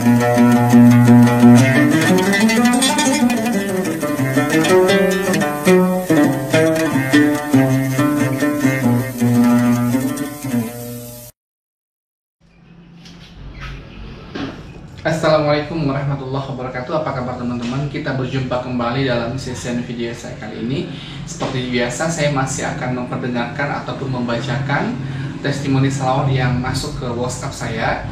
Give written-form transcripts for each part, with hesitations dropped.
Assalamualaikum warahmatullahi wabarakatuh. Apa kabar teman-teman? Kita berjumpa kembali dalam sesi video saya kali ini. Seperti biasa, saya masih akan memperdengarkan ataupun membacakan testimoni salawat yang masuk ke WhatsApp saya.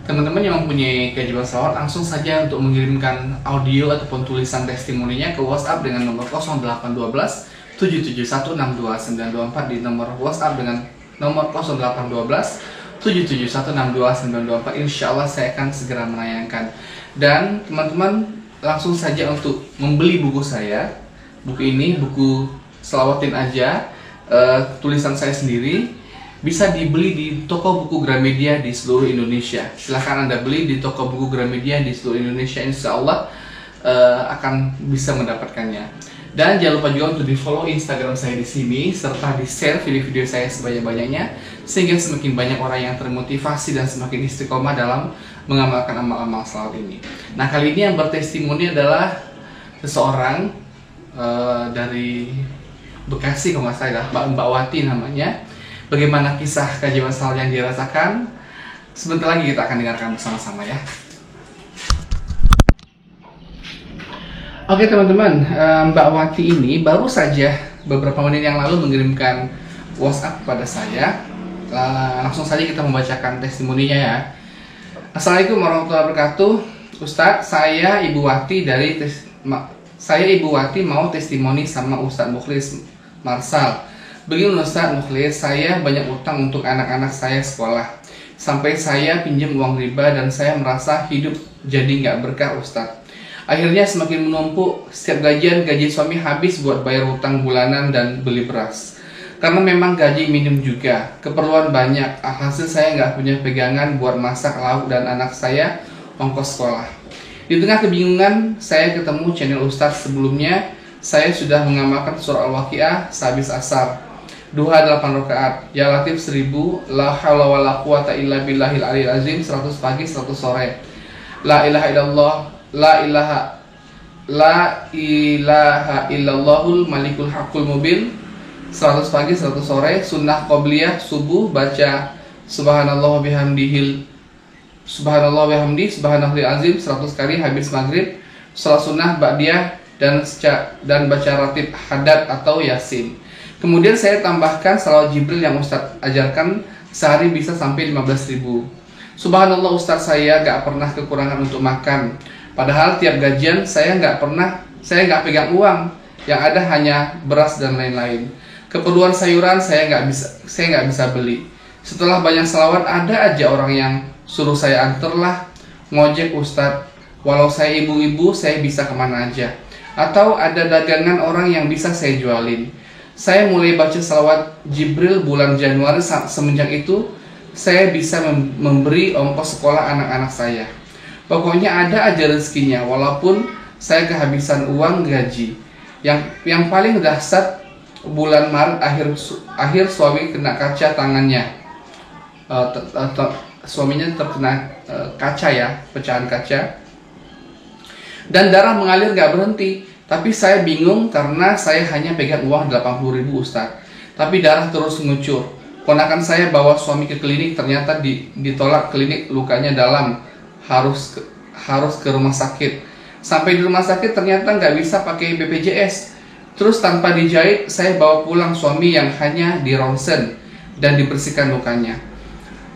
Teman-teman yang mempunyai kewajiban salawat langsung saja untuk mengirimkan audio ataupun tulisan testimoninya ke WhatsApp dengan nomor 0812 771 62924 di nomor WhatsApp dengan nomor 0812 7716294. Insya Allah saya akan segera menayangkan. Dan teman-teman langsung saja untuk membeli buku saya. Buku ini, buku Selawatin Aja, tulisan saya sendiri. Bisa dibeli di toko buku Gramedia di seluruh Indonesia. Silahkan Anda beli di toko buku Gramedia di seluruh Indonesia. Insya Allah akan bisa mendapatkannya. Dan jangan lupa juga untuk di follow Instagram saya di sini serta di share video-video saya sebanyak-banyaknya sehingga semakin banyak orang yang termotivasi dan semakin istiqomah dalam mengamalkan amal-amal salawat ini. Nah, kali ini yang bertestimoni adalah seseorang dari Bekasi, kalau nggak salah, Mbak Wati namanya. Bagaimana kisah keajaiban salawat yang dirasakan? Sebentar lagi kita akan dengarkan bersama-sama ya. Oke teman-teman, Mbak Wati ini baru saja beberapa menit yang lalu mengirimkan WhatsApp kepada saya. Langsung saja kita membacakan testimoninya ya. Assalamualaikum warahmatullahi wabarakatuh. Ustadz, saya Ibu Wati mau testimoni sama Ustadz Mukhlis Marsal. Begini Ustadz Mukhlis, saya banyak utang untuk anak-anak saya sekolah. Sampai saya pinjam uang riba dan saya merasa hidup jadi nggak berkah Ustadz. Akhirnya semakin menumpuk, setiap gaji suami habis buat bayar hutang bulanan dan beli beras. Karena memang gaji minim juga, keperluan banyak, hasil saya nggak punya pegangan buat masak lauk dan anak saya ongkos sekolah. Di tengah kebingungan, saya ketemu channel Ustadz sebelumnya. Saya sudah mengamalkan surah Al-Waqiah sehabis asar. Duha 8 rakaat, Ya Latif 1000, La hawla wa la quwata illa billahil aliyil azim 100 pagi 100 sore. La ilaha illallah La ilaha illallahul malikul haqqul mubin 100 pagi 100 sore. Sunnah qobliyah subuh baca subhanallah bihamdih subhanallahil azim 100 kali habis maghrib. Salat sunnah ba'diyah dan baca ratib haddad atau yasin. Kemudian saya tambahkan salawat Jibril yang Ustadz ajarkan, sehari bisa sampai 15.000. Subhanallah Ustadz, saya gak pernah kekurangan untuk makan. Padahal tiap gajian saya nggak pegang uang, yang ada hanya beras dan lain-lain. Keperluan sayuran saya nggak bisa beli. Setelah banyak salawat, ada aja orang yang suruh saya anterlah ngojek Ustadz. Walau saya ibu-ibu, saya bisa kemana aja. Atau ada dagangan orang yang bisa saya jualin. Saya mulai baca salawat Jibril bulan Januari, semenjak itu saya bisa memberi ongkos sekolah anak-anak saya. Pokoknya ada aja rezekinya, walaupun saya kehabisan uang gaji. Yang paling dahsyat bulan Maret akhir suami kena kaca tangannya. Suaminya terkena kaca ya, pecahan kaca. Dan darah mengalir gak berhenti. Tapi saya bingung karena saya hanya pegang uang 80.000 Ustadz. Tapi darah terus mengucur. Ponakan saya bawa suami ke klinik, ternyata ditolak klinik, lukanya dalam. Harus ke rumah sakit. Sampai di rumah sakit ternyata nggak bisa pakai BPJS. Terus tanpa dijahit saya bawa pulang suami yang hanya di ronsen dan dibersihkan lukanya.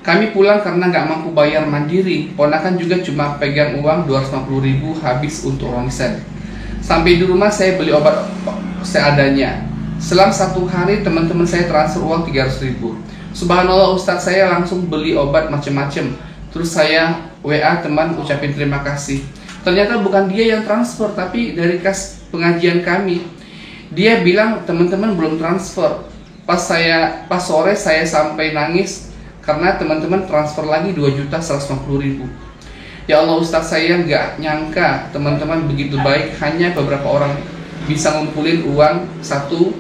Kami pulang karena nggak mampu bayar mandiri. Ponakan juga cuma pegang uang 250.000 habis untuk ronsen. Sampai di rumah saya beli obat seadanya. Selang 1 hari teman-teman saya transfer uang 300.000. Subhanallah Ustadz, saya langsung beli obat macem-macem. Terus saya WA teman ucapin terima kasih. Ternyata bukan dia yang transfer, tapi dari kas pengajian kami. Dia bilang teman-teman belum transfer. Pas sore saya sampai nangis karena teman-teman transfer lagi 2.150.000. Ya Allah Ustadz, saya nggak nyangka teman-teman begitu baik. Hanya beberapa orang bisa ngumpulin uang satu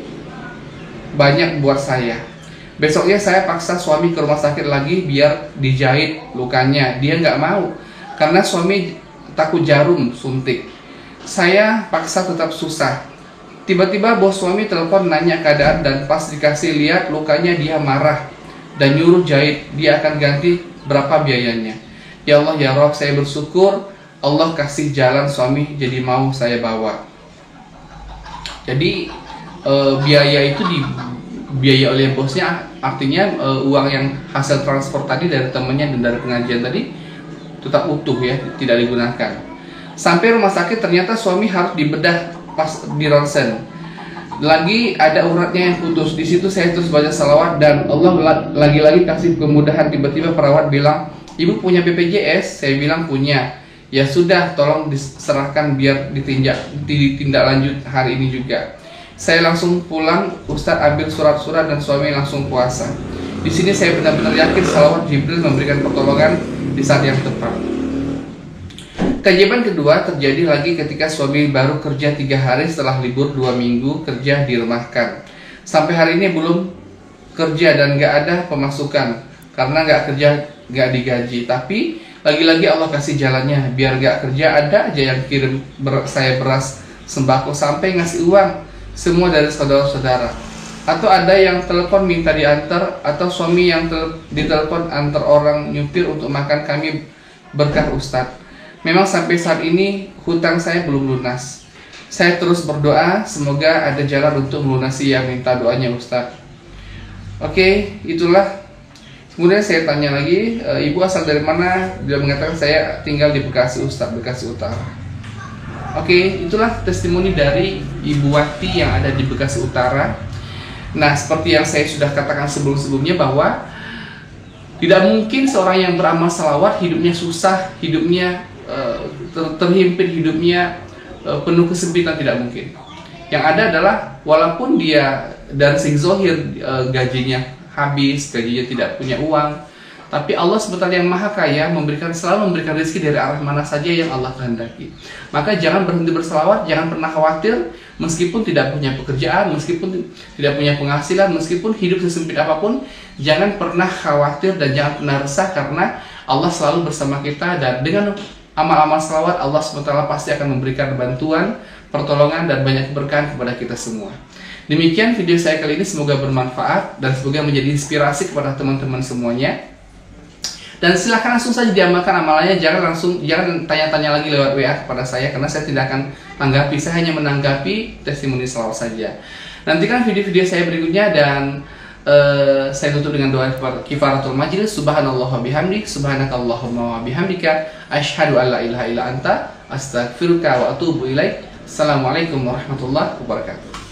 banyak buat saya. Besoknya saya paksa suami ke rumah sakit lagi biar dijahit lukanya. Dia nggak mau karena suami takut jarum suntik. Saya paksa tetap susah. Tiba-tiba bos suami telepon nanya keadaan, dan pas dikasih lihat lukanya dia marah dan nyuruh jahit, dia akan ganti berapa biayanya. Ya Allah ya Rob, saya bersyukur Allah kasih jalan suami jadi mau saya bawa. Jadi biaya itu dibiayai oleh bosnya, artinya uang yang hasil transfer tadi dari temannya dan dari pengajian tadi tetap utuh ya, tidak digunakan. Sampai rumah sakit ternyata suami harus dibedah pas di ronsen. Lagi ada uratnya yang putus. Di situ saya terus baca salawat dan Allah lagi-lagi kasih kemudahan. Tiba-tiba perawat bilang, "Ibu punya BPJS?" Saya bilang punya. Ya sudah, tolong diserahkan biar ditindak lanjut hari ini juga. Saya langsung pulang, Ustadz ambil surat-surat dan suami langsung puasa. Di sini saya benar-benar yakin salawat Jibril memberikan pertolongan di saat yang tepat. Keajaiban kedua terjadi lagi ketika suami baru kerja 3 hari setelah libur 2 minggu kerja dirumahkan. Sampai hari ini belum kerja dan gak ada pemasukan karena gak kerja gak digaji. Tapi lagi-lagi Allah kasih jalannya, biar gak kerja ada aja yang kirim saya beras, sembako, sampai ngasih uang semua dari saudara-saudara. Atau ada yang telepon minta diantar, atau suami yang ditelepon antar orang nyupir untuk makan. Kami berkah Ustadz. Memang sampai saat ini hutang saya belum lunas. Saya terus berdoa semoga ada jalan untuk melunasi yang minta doanya Ustadz. Oke, itulah. Kemudian saya tanya lagi, ibu asal dari mana? Dia mengatakan saya tinggal di Bekasi Ustadz, Bekasi Utara. Oke, itulah testimoni dari Ibu Wati yang ada di Bekasi Utara. Nah, seperti yang saya sudah katakan sebelum-sebelumnya bahwa tidak mungkin seorang yang beramal salawat hidupnya susah, hidupnya terhimpit, hidupnya penuh kesempitan, tidak mungkin. Yang ada adalah walaupun dia dari segi zahir gajinya habis, gajinya tidak punya uang, tapi Allah sebetulnya yang maha kaya selalu memberikan rezeki dari arah mana saja yang Allah kehendaki. Maka jangan berhenti berselawat, jangan pernah khawatir meskipun tidak punya pekerjaan, meskipun tidak punya penghasilan, meskipun hidup sesempit apapun, jangan pernah khawatir dan jangan pernah resah, karena Allah selalu bersama kita. Dan dengan amal-amal selawat, Allah SWT pasti akan memberikan bantuan, pertolongan, dan banyak keberkahan kepada kita semua. Demikian video saya kali ini, semoga bermanfaat dan semoga menjadi inspirasi kepada teman-teman semuanya. Dan silahkan langsung saja diamalkan amalannya, jangan tanya-tanya lagi lewat WA kepada saya, karena saya tidak akan tanggapi, saya hanya menanggapi testimoni selawat saja. Nantikan video-video saya berikutnya, dan saya tutup dengan doa kifaratul majlis. Subhanallah wa bihamdik, subhanakallahumma wa bihamdika, asyhadu an la ilaha illa anta, astaghfiruka wa atubu ilaik. Assalamualaikum warahmatullahi wabarakatuh.